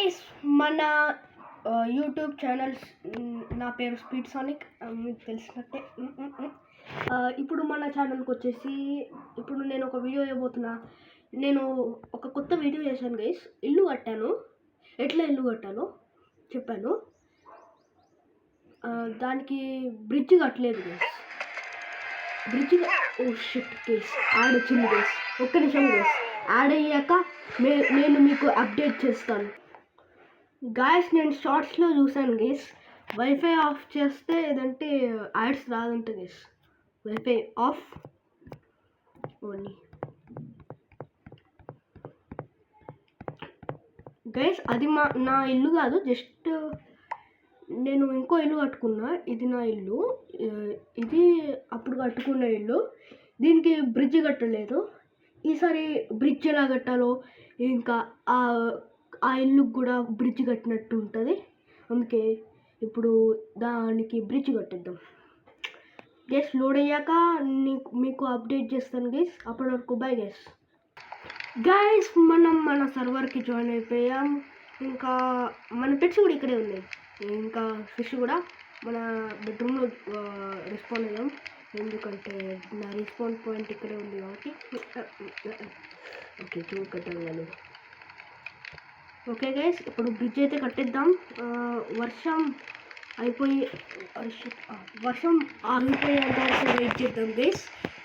Guys మన YouTube channels నా పేరు స్పీడ్ సానిక్ మీకు తెలిసినట్టే. ఇప్పుడు మన ఛానల్కి వచ్చేసి ఇప్పుడు నేను ఒక వీడియో చేయబోతున్నా. నేను ఒక కొత్త వీడియో చేశాను గైస్. ఇల్లు కట్టాను, ఎట్లా ఇల్లు కట్టాలో చెప్పాను. దానికి బ్రిడ్జ్ కట్టలేదు guys. Bridge oh shit guys, ad వచ్చింది గైస్. ఒక్క నిమిషం గైస్, యాడ్ అయ్యాక నేను మీకు అప్డేట్ చేస్తాను గాయస్. నేను షార్ట్స్లో చూసాను గైస్, వైఫై ఆఫ్ చేస్తే ఏదంటే యాడ్స్ రాదంట guys. Wifi off only guys. అది నా ఇల్లు కాదు, జస్ట్ నేను ఇంకో ఇల్లు కట్టుకున్నా. ఇది నా ఇల్లు, ఇది అప్పుడు కట్టుకున్న ఇల్లు. దీనికి బ్రిడ్జ్ కట్టలేదు. ఈసారి బ్రిడ్జ్ ఎలా కట్టాలో, ఇంకా ఆ ఇల్లుకి కూడా బ్రిడ్జ్ కట్టినట్టు ఉంటుంది. అందుకే ఇప్పుడు దానికి బ్రిడ్జ్ కట్టిద్దాం గైస్. లోడ్ అయ్యాక మీకు అప్డేట్ చేస్తాను గైస్. అప్పటి వరకు బై గైస్. గైస్ మనం మన సర్వర్కి జాయిన్ అయిపోయాం. ఇంకా మన పెట్స్ కూడా ఇక్కడే ఉన్నాయి. ఇంకా ఫిష్ కూడా మన బెడ్రూమ్లో రెస్పాండ్ అయ్యాం, ఎందుకంటే నా రెస్పాండ్ పాయింట్ ఇక్కడే ఉంది కాబట్టి. ఓకే కట్టాలి. ఓకే గైస్, ఇప్పుడు బ్రిడ్జ్ అయితే కట్టేద్దాం. వర్షం ఆగిపోయేంత వరకు వెయిట్ చేద్దాం గైస్.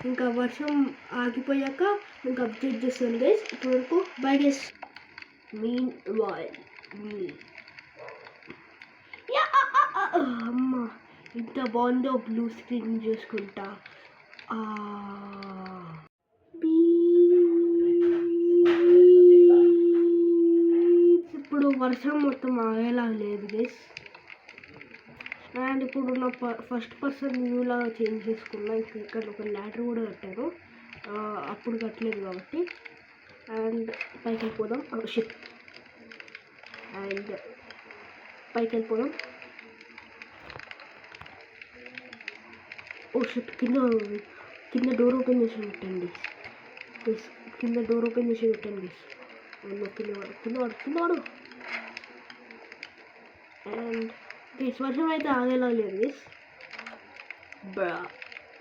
ఇంకా వర్షం ఆగిపోయాక ఇంకా అప్డేట్ చేస్తాను గైస్. ఇప్పటి వరకు బై గైస్. మీన్ వాయిల్ అమ్మ ఇంత బాగుందో బ్లూ స్క్రీన్ చేసుకుంటా. ఇప్పుడు వర్షం మొత్తం ఆగేలా లేదు గైస్. అండ్ ఇప్పుడు నా ఫస్ట్ పర్సన్ వ్యూలా చేంజ్ చేసుకున్నా. ఇక్కడ ఒక ల్యాడర్ కూడా కట్టాను, అప్పుడు కట్టలేదు కాబట్టి. అండ్ పైకి వెళ్ళిపోదాం. షిప్ అండ్ పైకి వెళ్ళిపోదాం. ఓ షిప్, కింద డోర్ ఓపెన్ చేసి పెట్టండి గైస్. కింద డోర్ ఓపెన్ చేసి పెట్టండి గైస్. కిందవాడు. అండ్ గైస్ వర్షం అయితే ఆగేలా లేదు గైస్.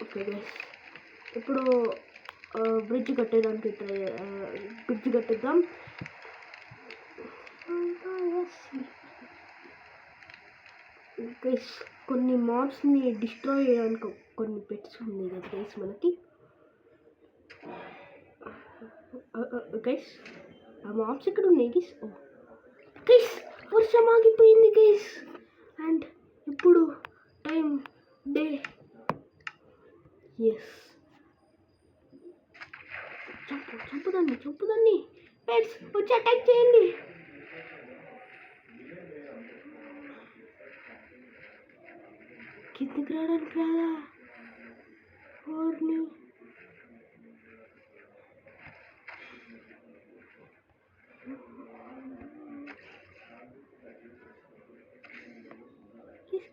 ఓకే గైస్, ఇప్పుడు బ్రిడ్జ్ కట్టేదానికి బ్రిడ్జ్ కట్టేద్దాం గైస్. కొన్ని మాబ్స్ని డిస్ట్రాయ్ చేయడానికి కొన్ని పెట్స్ ఉన్నాయి కదా గైస్ మనకి. గైస్ ఆ మాబ్స్ ఇక్కడ ఉన్నాయి గైస్. గైస్ వర్షం ఆగిపోయింది గైస్. అండ్ ఇప్పుడు టైం డే. ఎస్, చంపుదాన్ని పెట్స్ వచ్చి అటాక్ చేయండి. కిందకి రావడానికి రాదా? ఓర్ని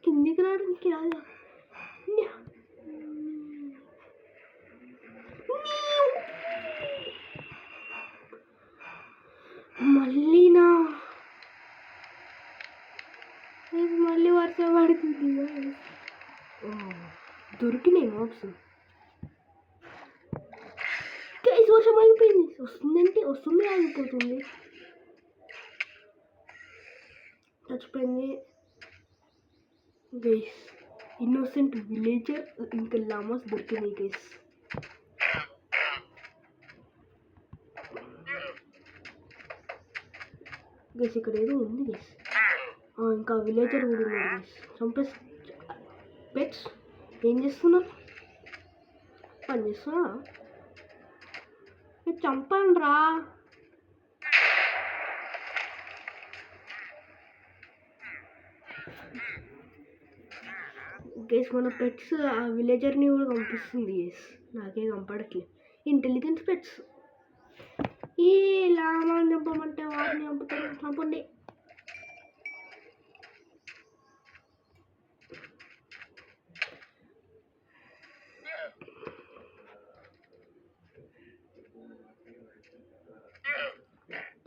కిందికి రావడానికి రాదా? మళ్ళీనా? మళ్ళీ వర్షం పడుతుంది. దొరికినాయి మాబ్స్ గైస్. వర్షం ఆగిపోయింది. వస్తుంది ఆగిపోతుంది. చచ్చిపోయింది గైస్. ఇన్నోసెంట్ విలేజర్ ఇంకా లామాస్ దొరికినాయి గైస్. గైస్ ఇక్కడ ఏదో ఉంది గైస్. ఇంకా విలేజర్ కూడా ఉన్నాడు గైస్. చంపేసి పెట్స్ ఏం చేస్తున్నారు? పని చేస్తున్నా? చంపండి రా. గైస్ మన పెట్స్ ఆ విలేజర్ని కూడా పంపిస్తుంది గైస్. నాకే కంపడట్లేదు. Intelligence pets. ఈ లామాని చంపమంటే వాటిని చంపుతారు. చంపండి.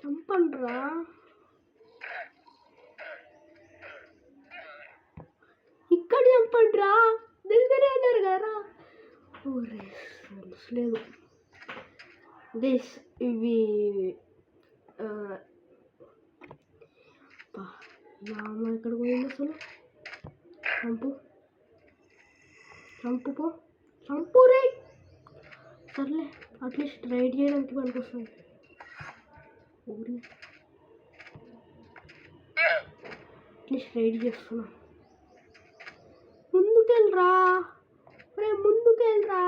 చంపండి రా. రా దగ్గరే అన్నారు కదా. లేదు గైస్ ఇవి నామ ఎక్కడ పోయింది అసలు. చంపు రే. సర్లే అట్లీస్ట్ రైడ్ చేయడానికి పనికి వస్తుంది. అట్లీస్ట్ రైడ్ చేస్తున్నా. ముందుకెళ్ళరా రే, ముందుకెళ్ళరా.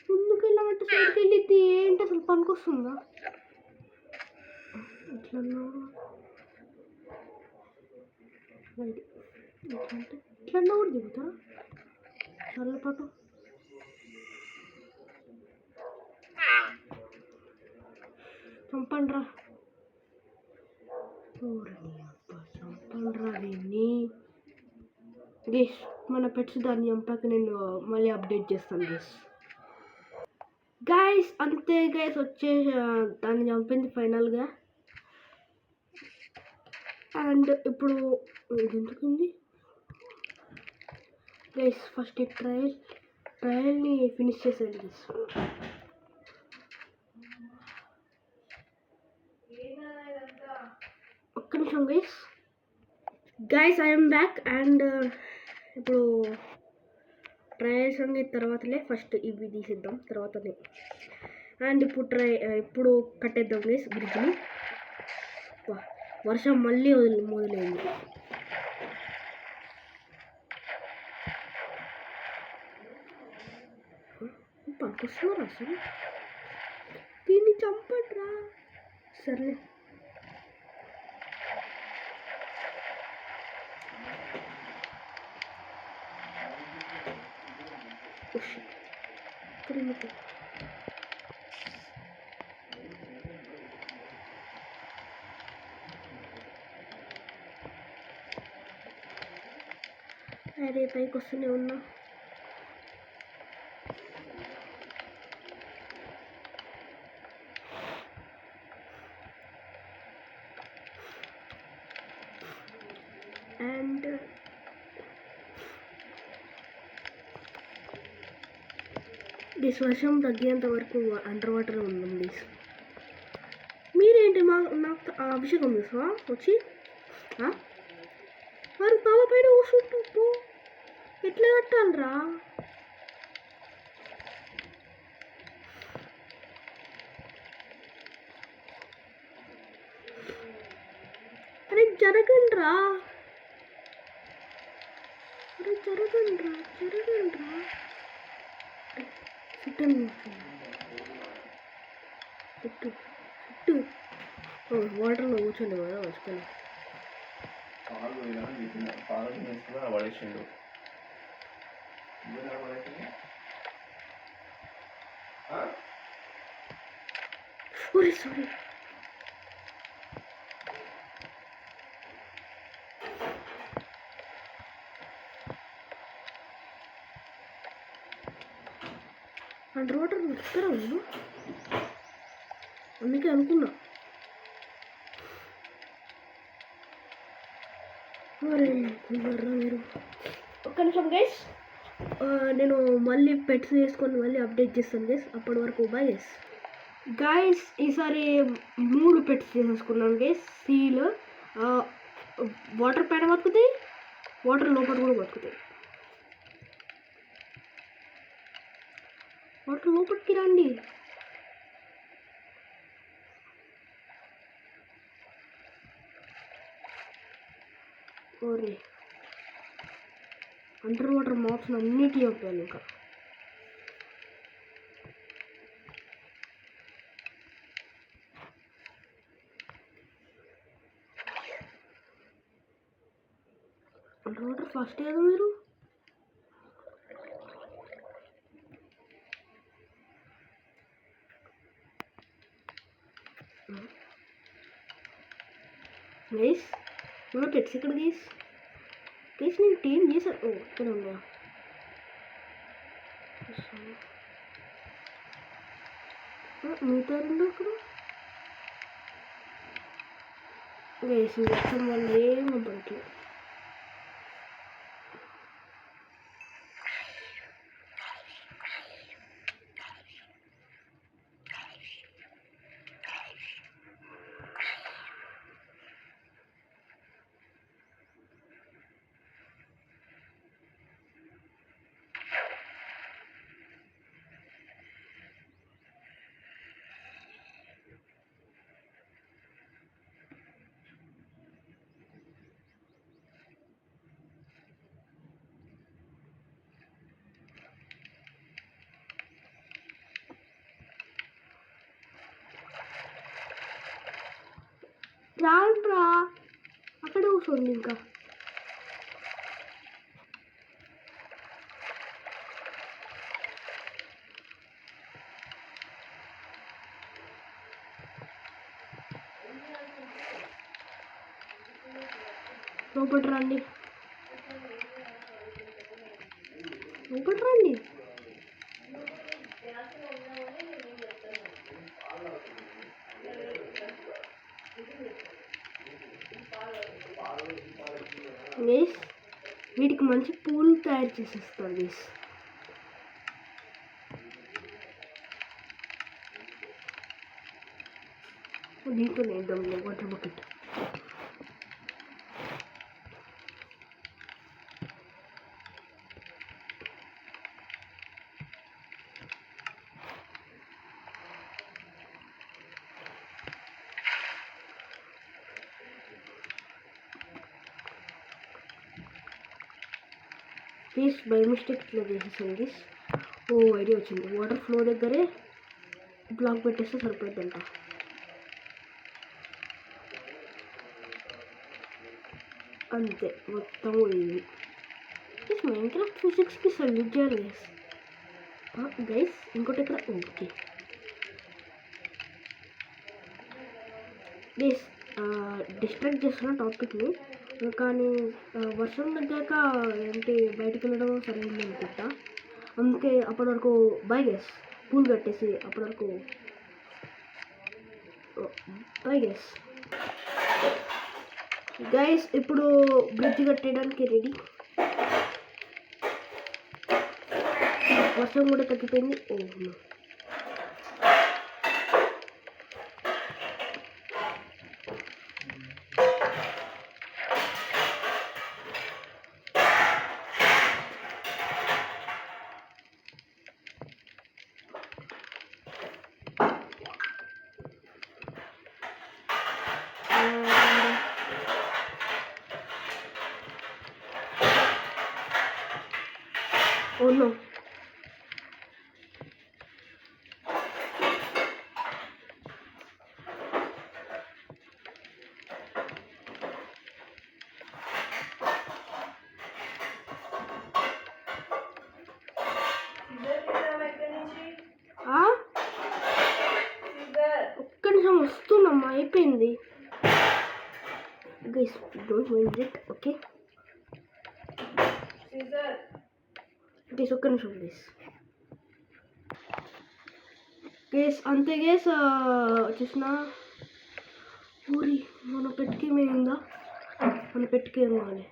ముందుకెళ్ళమంటే సైడ్కి వెళ్ళిద్ది. ఏంటి అసలు పనికి వస్తుందా? ఇట్లన్నా ఇట్లన్నా కూడా దిగుతారా? సర్లే పాటు చంపండ్రా. చంపండ్రా దీన్ని. గేస్ మన పెట్స్ దాన్ని చంపాక నేను మళ్ళీ అప్డేట్ చేస్తాను గైస్. అంతే గైస్, దాన్ని చంపింది ఫైనల్గా. అండ్ ఇప్పుడు ఇది ఎందుకుంది గైస్. ఫస్ట్ ఈ ట్రయల్ని ఫినిష్ చేసేది గైస్. ఒక్క నిమిషం గైస్ ఐఎమ్ బ్యాక్. అండ్ ఇప్పుడు ట్రయల్స్ అన్ని తర్వాతలే, ఫస్ట్ ఇవి తీసిద్దాం తర్వాతనే. అండ్ ఇప్పుడు కట్టేద్దాం గైస్ బ్రిడ్జ్ని. వర్షం మళ్ళీ మొదలైంది. పనికొస్తున్నారు అసలు. దీన్ని చంపట్రా. సర్లే అరే పైకి వస్తూనే ఉన్నా. అండ్ వర్షం తగ్గేంత వరకు అండర్ వాటర్ ఉందాం ప్లీజ్. మీరేంటి నాకు అభిషేకం చేస్తావా వచ్చి? మరి తల పైన కూర్చుంటూ ఎట్లా కట్టాలరా? అరే జరగండ్రా. చుట్టూ వాటర్లో కూర్చోండి కదా వచ్చుకొని. సారీ అండర్ వాటర్ వస్తారా నేను? అందుకే అనుకున్నా. మీరు ఒక్క నిమిషం గైస్, నేను మళ్ళీ పెట్స్ చేసుకొని మళ్ళీ అప్డేట్ చేస్తాను గైస్. అప్పటి వరకు బాయ్ గైస్. ఈసారి 3 పెట్స్ చేసేసుకున్నాను గైస్. సీల్ వాటర్ పైన బతుకుతాయి, వాటర్ లోపల కూడా బతుకుతాయి. వాటర్ లోపలికి రండి. ఓరే అండర్ వాటర్ మాప్స్ అన్నిటి చెప్పాను. ఇంకా అండర్ వాటర్ ఫస్ట్ కదా మీరు? గైస్ మన పెట్స్ ఇక్కడ గైస్. నేను టీం చేశాను. ఓ ఇక్కడ ఉందా? మిగతా 2 అక్కడ. వేసి వర్షం వల్ల ఏం పడట్లేదు. రాండ్రా అక్కడ కూర్చోండి ఇంకా. లోపల రండి, లోపల రండి. వేస్ వీటికి మంచి పూలు తయారు చేసేస్తారు వేస్. దీంతో వేద్దాం water bucket. Please by mistake ఇట్లా చేసేసండి. ఓ ఐడియా వచ్చింది, వాటర్ ఫ్లో దగ్గరే బ్లాక్ పెట్టేస్తే సరిపోద్దంట. అంతే మొత్తం ఇది. మైన్క్రాఫ్ట్ ఫిజిక్స్కి సల్యూట్ చేయాలి గైస్. ఇంకోటి ఇక్కడ ఓకే గైస్, డిస్ట్రాక్ట్ చేస్తున్న టాపిక్ని, కానీ వర్షం తగ్గాక ఏంటి బయటకు వెళ్ళడం సరైంది అనుకుంటా. అందుకే అప్పటి వరకు బై గైస్, పూల్ కట్టేసి అప్పటి వరకు బై గైస్. గైస్ ఇప్పుడు బ్రిడ్జ్ కట్టేయడానికి రెడీ. వర్షం కూడా తగ్గిపోయింది. ఓ Oh no. ఒక్క నిమిషం వస్తున్నామ్మా, అయిపోయింది. Guys don't mind it, okay guys. ఒక్క నిమిషం గైస్. గైస్ అంతే గైస్, చూసిన ఊరి మన పెట్టుకి ఏమైందా, మన పెట్టుకి ఏం కావాలి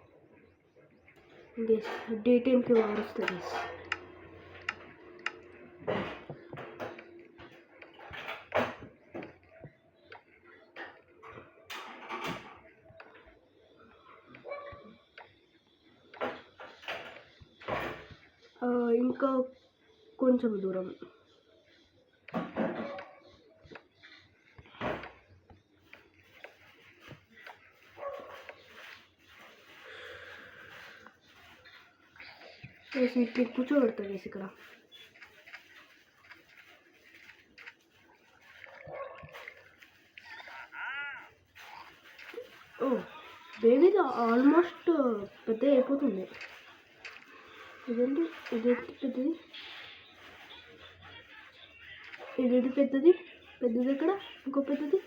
గైస్. డే టైంకి మారుస్తుంది గైస్. ఇంకా కొంచెం దూరం. ఇట్లా కూర్చోబెడతా వేసి ఇక్కడ. ఓ బేబీ ఆల్మోస్ట్ పెద్ద అయిపోతుంది. ఇదేంటి ఇదేంటి పెద్దది, ఇదేంటి పెద్దది, పెద్దది ఎక్కడ, ఇంకో పెద్దది.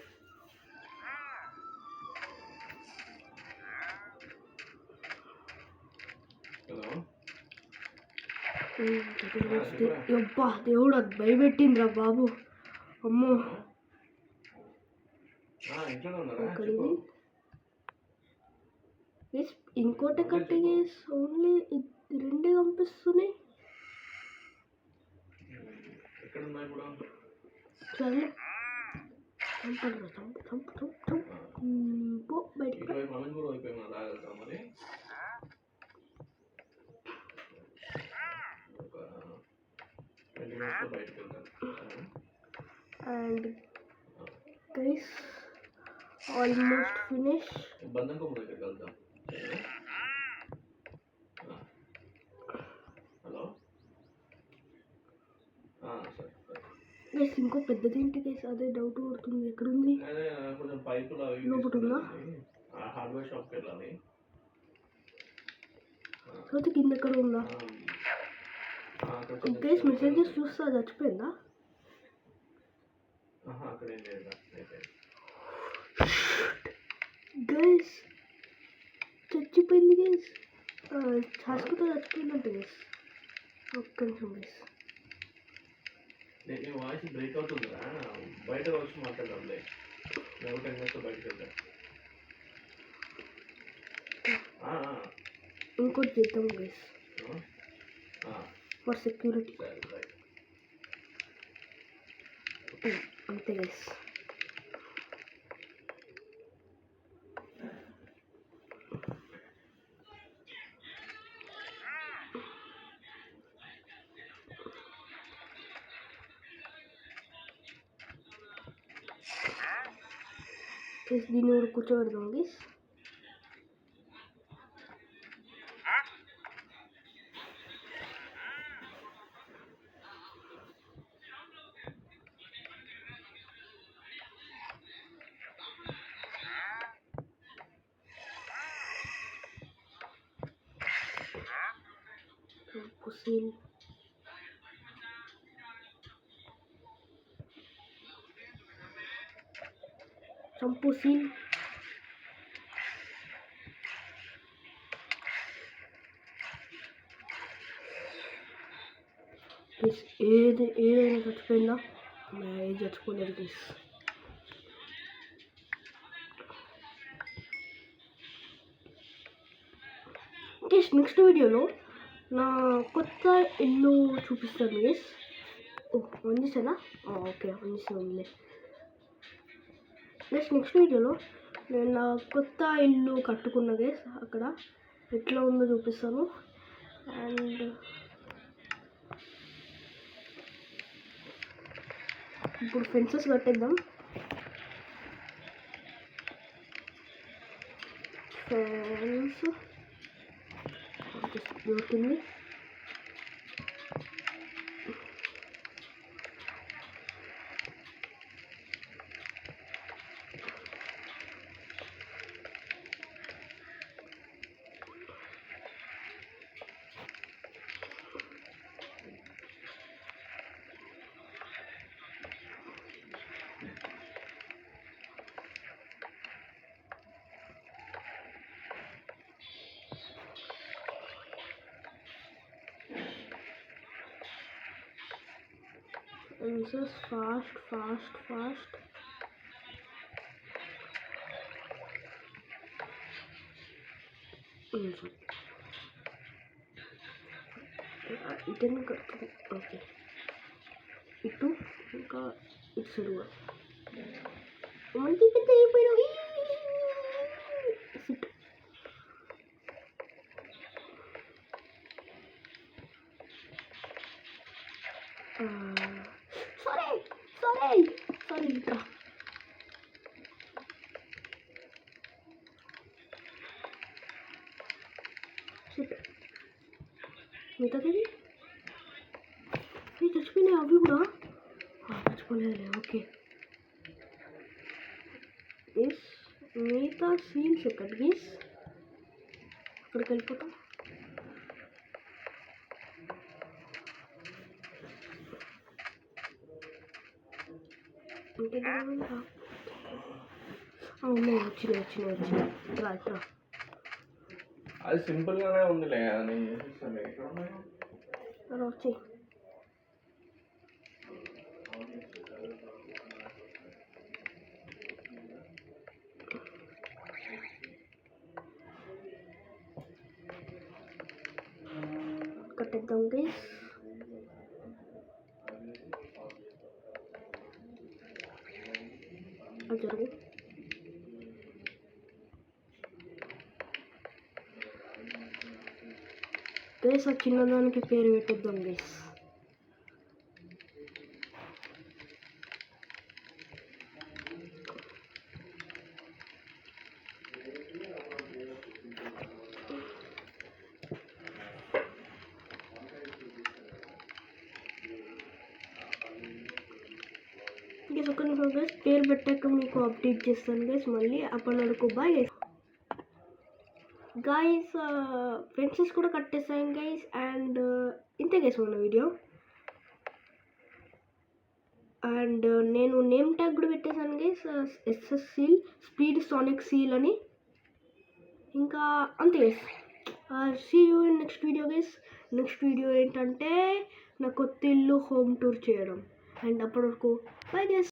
అబ్బా దేవుడు అది భయపెట్టిందిరా బాబు, అమ్మో. ఎక్కడిది గైస్ ఇంకోటి కట్టి గైస్ ఓన్లీ రెండే పంపిస్తున్నాయి. సరే చంపండి చంపు చంపు చంపు చంపు పో బయటికి. And guys almost finish. Guys ఇంకో పెద్దది ఏంటి గైస్? అదే డౌట్ కొడుతుంది. ఎక్కడుంది? లోపల ఉందా? లేకపోతే కింద ఎక్కడ ఉందా? గైస్ మెసేజెస్ చూస్తా చచ్చిపోయిందా? గైస్ చచ్చిపోయింది గైస్. చాస్కుతో చచ్చిపోయిందంట గైస్. ఒక్క నిమిషం గైస్. వాయిస్ బ్రేక్ అవుతుందా? బయట వచ్చి మాట్లాడాలి. ఇంకోటి చేద్దాం గైస్ ఫర్ సెక్యూరిటీ. అంతే గైస్. దీన్ని కూడా కూర్చోబెడదాం గైస్. Pusin. Campusin. Guys, ఏదైనా చచ్చిపోయిందా? ఏది చచ్చిపోలేదు గైస్. గైస్ నెక్స్ట్ వీడియోలో నా కొత్త ఇల్లు చూపిస్తాను గైస్. వండిసానా? ఓకే వండిసానులే గైస్. నెక్స్ట్ వీడియోలో నేను నా కొత్త ఇల్లు కట్టుకున్న గైస్ అక్కడ ఎట్లా ఉందో చూపిస్తాను. అండ్ ఇప్పుడు ఫెన్సెస్ కట్టేద్దాం. ఫెన్స్ దొరికింది. Fences fast. ఇటెన్ కడుతుంది. ఓకే ఇటు ఇంకా ఇటు సైడ్ కూడా మనకి పెద్ద అయిపోయినా సిట్. సారీ ఇట్లా మిగతాది చచ్చిపోయినాయి అవి కూడా. చచ్చిపోలేదులే. ఓకే గైస్ మిగతా సీన్స్ ఎక్కడ గైస్? అక్కడికి వెళ్ళిపోతాం. ఉన్నాయి వచ్చినాయి. ఇట్రా అది సింపుల్ గానే ఉందిలే. వచ్చి పెట్టేద్దాం గైస్. జరుగు గైస్, ఆ చిన్నదానికి పేరు పెట్టేద్దాం గైస్. గైస్ ఒక నిమిషం గైస్, పేరు పెట్టాక మీకు అప్డేట్ చేస్తాను గైస్. మళ్ళీ అప్పటి వరకు బాయ్ గైస్. గైస్ ఫెన్సెస్ కూడా కట్టేసాను గైస్. అండ్ ఇంతే గైస్ మన వీడియో. అండ్ నేను నేమ్ ట్యాగ్ కూడా పెట్టేశాను guys, SS seal, speed sonic seal అని. ఇంకా అంతే guys. See you in next video guys. Next video ఏంటంటే నా కొత్త ఇల్లు హోమ్ టూర్ చేయడం. అండ్ అప్పటి వరకు బాయ్ గైస్.